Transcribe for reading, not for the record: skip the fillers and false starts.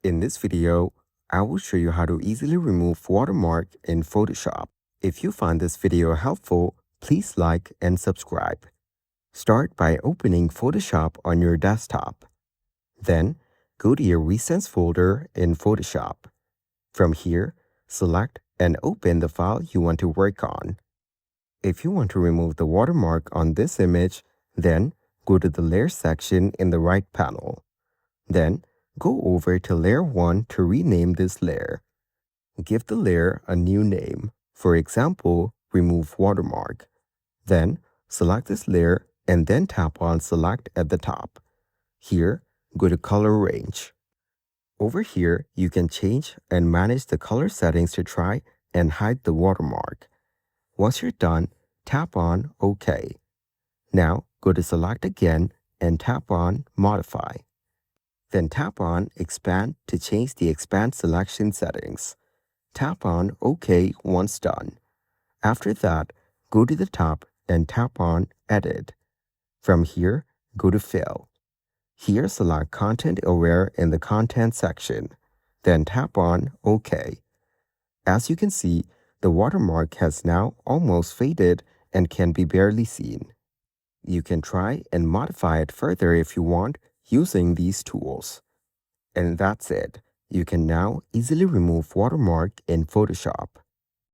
In this video, I will show you how to easily remove watermark in Photoshop. If you find this video helpful, please like and subscribe. Start by opening Photoshop on your desktop. Then, go to your Recents folder in Photoshop. From here, select and open the file you want to work on. If you want to remove the watermark on this image, then go to the Layer section in the right panel. Then, go over to Layer 1 to rename this layer. Give the layer a new name, for example, Remove Watermark. Then, select this layer and then tap on Select at the top. Here, go to Color Range. Over here, you can change and manage the color settings to try and hide the watermark. Once you're done, tap on OK. Now, go to Select again and tap on Modify. Then tap on Expand to change the expand selection settings. Tap on OK once done. After that, go to the top and tap on Edit. From here, go to Fill. Here, select Content Aware in the Content section. Then tap on OK. As you can see, the watermark has now almost faded and can be barely seen. You can try and modify it further if you want using these tools. And that's it. You can now easily remove watermark in Photoshop.